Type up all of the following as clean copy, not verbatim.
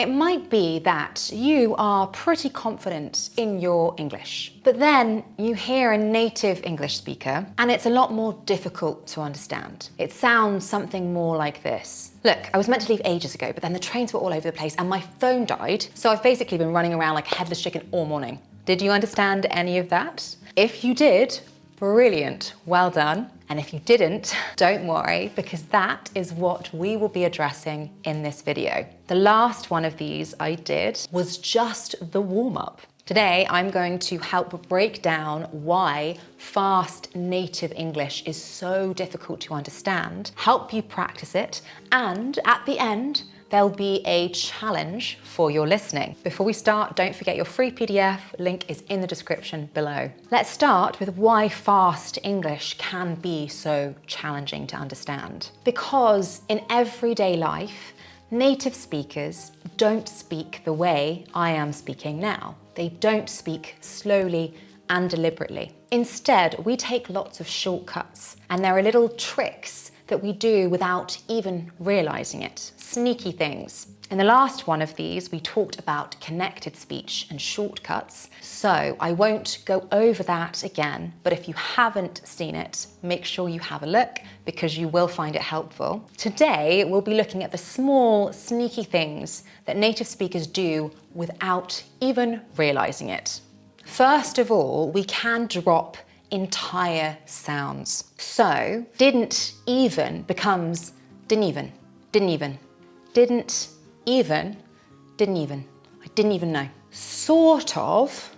it might be that you are pretty confident in your English, but then you hear a native English speaker and it's a lot more difficult to understand. It sounds something more like this. Look, I was meant to leave ages ago, but then the trains were all over the place and my phone died, so I've basically been running around like a headless chicken all morning. Did you understand any of that? If you did, brilliant, well done. And if you didn't, don't worry, because that is what we will be addressing in this video. The last one of these I did was just the warm-up. Today, I'm going to help break down why fast native English is so difficult to understand, help you practice it, and at the end, there'll be a challenge for your listening. Before we start, don't forget your free PDF, link is in the description below. Let's start with why fast English can be so challenging to understand. Because in everyday life, native speakers don't speak the way I am speaking now. They don't speak slowly and deliberately. Instead, we take lots of shortcuts, and there are little tricks that we do without even realizing it. Sneaky things. In the last one of these, we talked about connected speech and shortcuts, so I won't go over that again, but if you haven't seen it, make sure you have a look because you will find it helpful. Today, we'll be looking at the small, sneaky things that native speakers do without even realizing it. First of all, we can drop entire sounds. So, didn't even becomes didn't even, didn't even, didn't even, didn't even, I didn't even know. Sort of,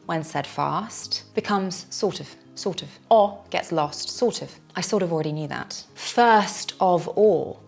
when said fast, becomes sort of, or gets lost, sort of. I sort of already knew that. First of all.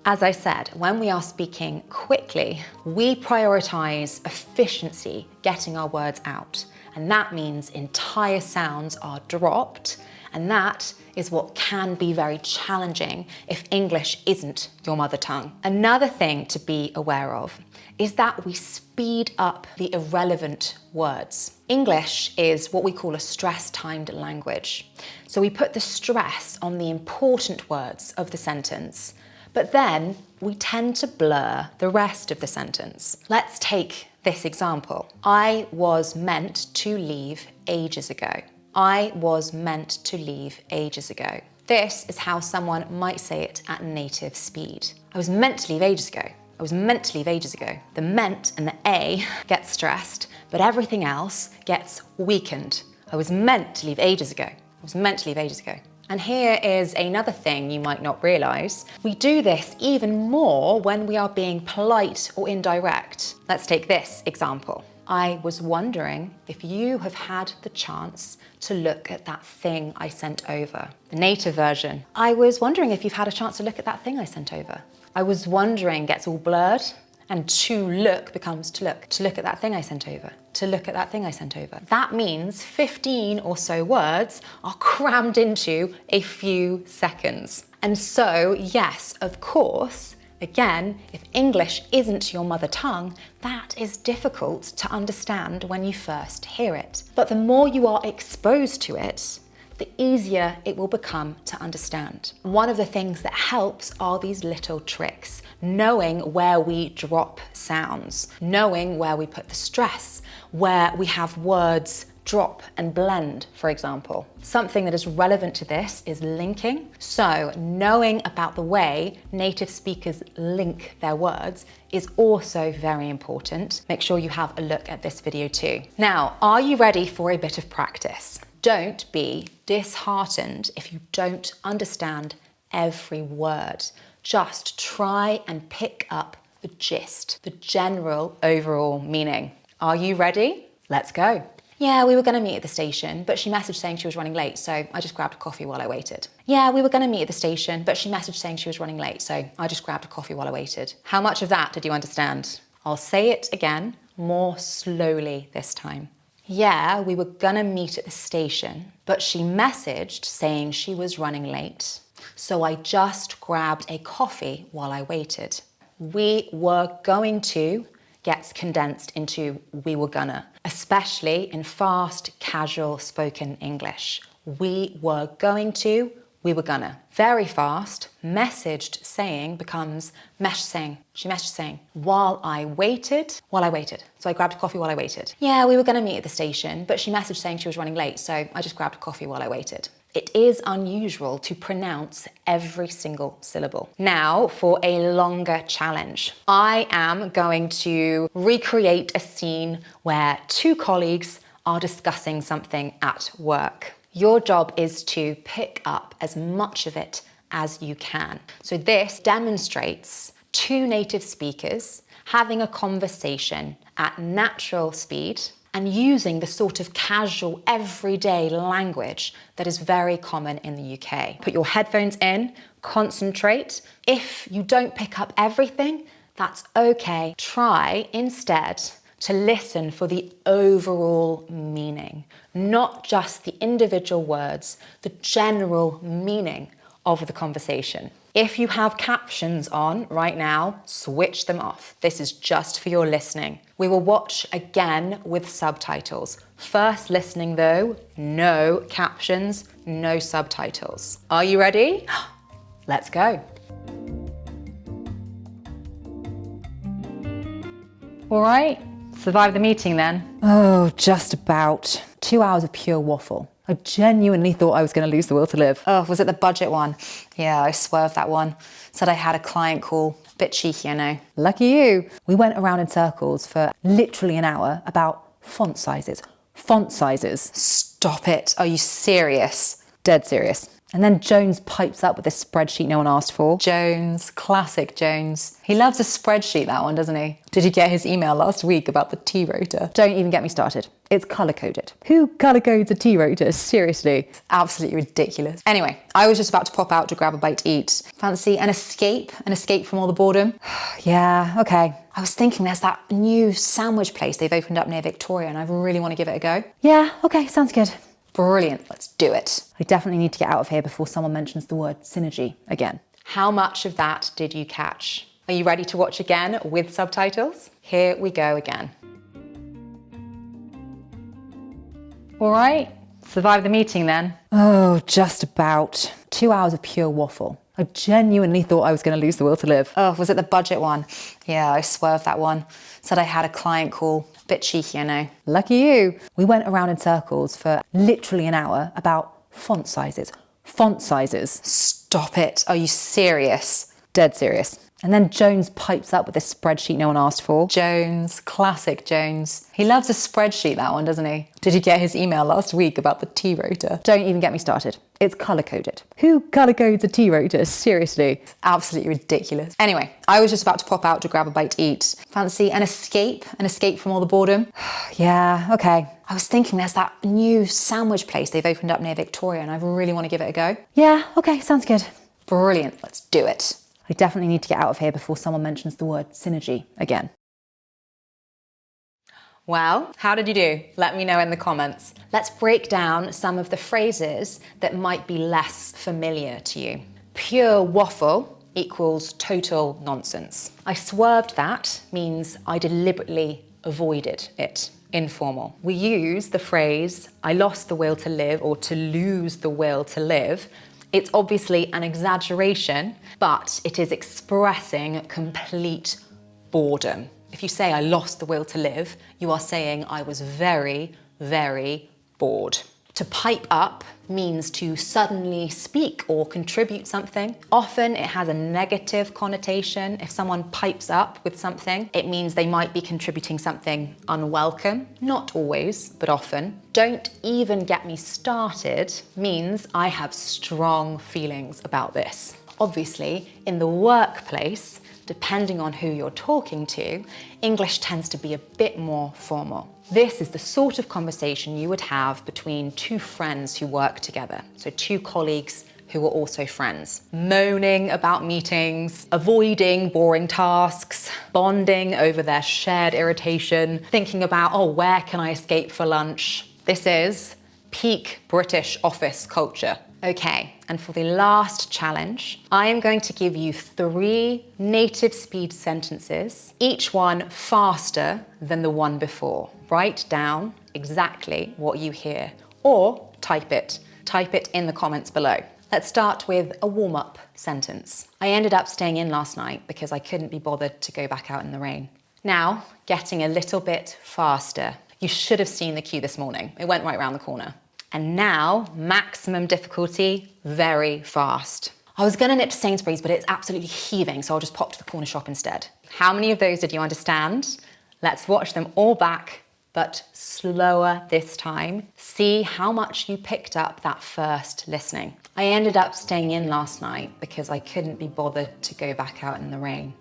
As I said, when we are speaking quickly, we prioritize efficiency, getting our words out. And that means entire sounds are dropped, and that is what can be very challenging if English isn't your mother tongue. Another thing to be aware of is that we speed up the irrelevant words. English is what we call a stress-timed language. So we put the stress on the important words of the sentence, but then we tend to blur the rest of the sentence. Let's take this example. I was meant to leave ages ago. I was meant to leave ages ago. This is how someone might say it at native speed. I was meant to leave ages ago. I was meant to leave ages ago. The meant and the A gets stressed, but everything else gets weakened. I was meant to leave ages ago. I was meant to leave ages ago. And here is another thing you might not realise. We do this even more when we are being polite or indirect. Let's take this example. I was wondering if you have had the chance to look at that thing I sent over. The native version. I was wondering if you've had a chance to look at that thing I sent over. I was wondering gets all blurred, and to look becomes to look. To look at that thing I sent over. To look at that thing I sent over. That means 15 or so words are crammed into a few seconds. And so, yes, of course, again, if English isn't your mother tongue, that is difficult to understand when you first hear it. But the more you are exposed to it, the easier it will become to understand. One of the things that helps are these little tricks. Knowing where we drop sounds, knowing where we put the stress, where we have words drop and blend, for example. Something that is relevant to this is linking. So knowing about the way native speakers link their words is also very important. Make sure you have a look at this video too. Now, are you ready for a bit of practice? Don't be disheartened if you don't understand every word. Just try and pick up the gist, the general overall meaning. Are you ready? Let's go. Yeah, we were going to meet at the station, but she messaged saying she was running late, so I just grabbed a coffee while I waited. Yeah, we were going to meet at the station, but she messaged saying she was running late, so I just grabbed a coffee while I waited. How much of that did you understand? I'll say it again, more slowly this time. Yeah, we were gonna meet at the station, but she messaged saying she was running late, so I just grabbed a coffee while I waited. We were going to gets condensed into we were gonna, especially in fast, casual spoken English. We were going to we were gonna. Very fast, messaged saying becomes mesh saying. She messaged saying, while I waited. So I grabbed a coffee while I waited. Yeah, we were gonna meet at the station, but she messaged saying she was running late, so I just grabbed a coffee while I waited. It is unusual to pronounce every single syllable. Now for a longer challenge. I am going to recreate a scene where two colleagues are discussing something at work. Your job is to pick up as much of it as you can. So this demonstrates two native speakers having a conversation at natural speed and using the sort of casual, everyday language that is very common in the UK. Put your headphones in, concentrate. If you don't pick up everything, that's okay. Try instead to listen for the overall meaning, not just the individual words, the general meaning of the conversation. If you have captions on right now, switch them off. This is just for your listening. We will watch again with subtitles. First listening though, no captions, no subtitles. Are you ready? Let's go. All right. Survived the meeting then? Oh, just about. 2 hours of pure waffle. I genuinely thought I was going to lose the will to live. Oh, was it the budget one? Yeah, I swerved that one. Said I had a client call. Bit cheeky, I know. Lucky you. We went around in circles for literally an hour about font sizes. Font sizes. Stop it. Are you serious? Dead serious. And then Jones pipes up with this spreadsheet no one asked for. Jones, classic Jones. He loves a spreadsheet, that one, doesn't he? Did you get his email last week about the T-rotor? Don't even get me started. It's colour-coded. Who colour-codes a T-rotor? Seriously. Absolutely ridiculous. Anyway, I was just about to pop out to grab a bite to eat. Fancy an escape from all the boredom? Yeah, okay. I was thinking there's that new sandwich place they've opened up near Victoria and I really want to give it a go. Yeah, okay, sounds good. Brilliant, let's do it. I definitely need to get out of here before someone mentions the word synergy again. How much of that did you catch? Are you ready to watch again with subtitles? Here we go again. All right, survived the meeting then? Oh, just about. 2 hours of pure waffle. I genuinely thought I was going to lose the will to live. Oh, was it the budget one? Yeah, I swerved that one. Said I had a client call. Bit cheeky, I know. Lucky you. We went around in circles for literally an hour about font sizes. Font sizes. Stop it. Are you serious? Dead serious. And then Jones pipes up with this spreadsheet no one asked for. Jones, classic Jones. He loves a spreadsheet, that one, doesn't he? Did you get his email last week about the T-rotor? Don't even get me started. It's colour-coded. Who colour-codes a T-rotor? Seriously. Absolutely ridiculous. Anyway, I was just about to pop out to grab a bite to eat. Fancy an escape from all the boredom? Yeah, okay. I was thinking there's that new sandwich place they've opened up near Victoria and I really want to give it a go. Yeah, okay, sounds good. Brilliant, let's do it. I definitely need to get out of here before someone mentions the word synergy again. Well, how did you do? Let me know in the comments. Let's break down some of the phrases that might be less familiar to you. Pure waffle equals total nonsense. I swerved that means I deliberately avoided it. Informal. We use the phrase, I lost the will to live or to lose the will to live. It's obviously an exaggeration, but it is expressing complete boredom. If you say I lost the will to live, you are saying I was very, very bored. To pipe up means to suddenly speak or contribute something. Often it has a negative connotation. If someone pipes up with something, it means they might be contributing something unwelcome. Not always, but often. Don't even get me started means I have strong feelings about this. Obviously, in the workplace, depending on who you're talking to, English tends to be a bit more formal. This is the sort of conversation you would have between two friends who work together. So two colleagues who are also friends. Moaning about meetings, avoiding boring tasks, bonding over their shared irritation, thinking about, oh, where can I escape for lunch? This is peak British office culture. Okay, and for the last challenge, I am going to give you 3 native speed sentences, each one faster than the one before. Write down exactly what you hear or type it. Type it in the comments below. Let's start with a warm-up sentence. I ended up staying in last night because I couldn't be bothered to go back out in the rain. Now, getting a little bit faster. You should have seen the queue this morning. It went right around the corner. And now, maximum difficulty, very fast. I was gonna nip to Sainsbury's, but it's absolutely heaving, so I'll just pop to the corner shop instead. How many of those did you understand? Let's watch them all back, but slower this time. See how much you picked up that first listening. I ended up staying in last night because I couldn't be bothered to go back out in the rain.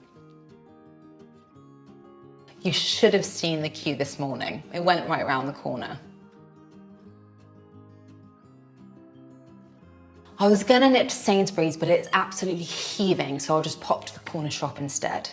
You should have seen the queue this morning. It went right around the corner. I was gonna nip to Sainsbury's, but it's absolutely heaving, so I'll just pop to the corner shop instead.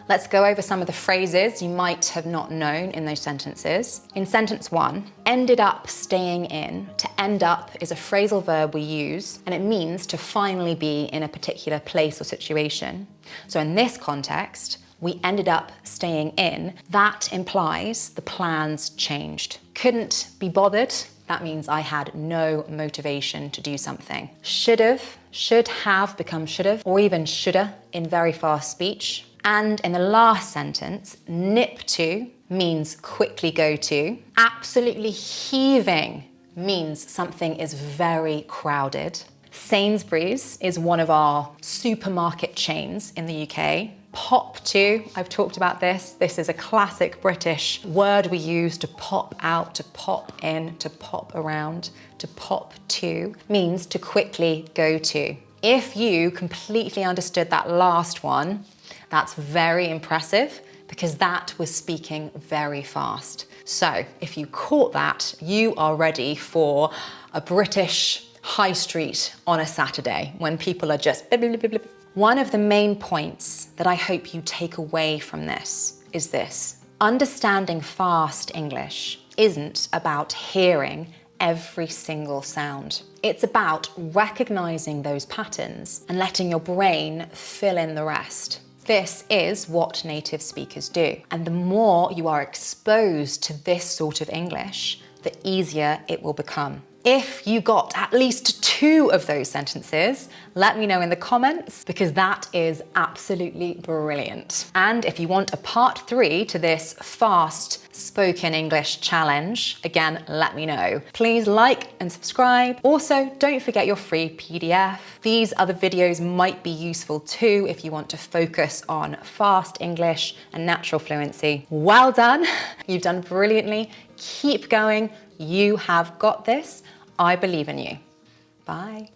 Let's go over some of the phrases you might have not known in those sentences. In sentence 1, ended up staying in. To end up is a phrasal verb we use, and it means to finally be in a particular place or situation. So in this context, we ended up staying in. That implies the plans changed. Couldn't be bothered. That means I had no motivation to do something. Should have become should've, or even shoulda in very fast speech. And in the last sentence, nip to means quickly go to. Absolutely heaving means something is very crowded. Sainsbury's is one of our supermarket chains in the UK. Pop to, I've talked about this. This is a classic British word we use to pop out, to pop in, to pop around. To pop to means to quickly go to. If you completely understood that last one, that's very impressive because that was speaking very fast. So if you caught that, you are ready for a British high street on a Saturday when people are just blip, blip, blip, blip. One of the main points that I hope you take away from this is this. Understanding fast English isn't about hearing every single sound. It's about recognizing those patterns and letting your brain fill in the rest. This is what native speakers do. And the more you are exposed to this sort of English, the easier it will become. If you got at least 2 of those sentences, let me know in the comments because that is absolutely brilliant. And if you want a part 3 to this fast spoken English challenge, again, let me know. Please like and subscribe. Also, don't forget your free PDF. These other videos might be useful too if you want to focus on fast English and natural fluency. Well done. You've done brilliantly. Keep going. You have got this. I believe in you. Bye.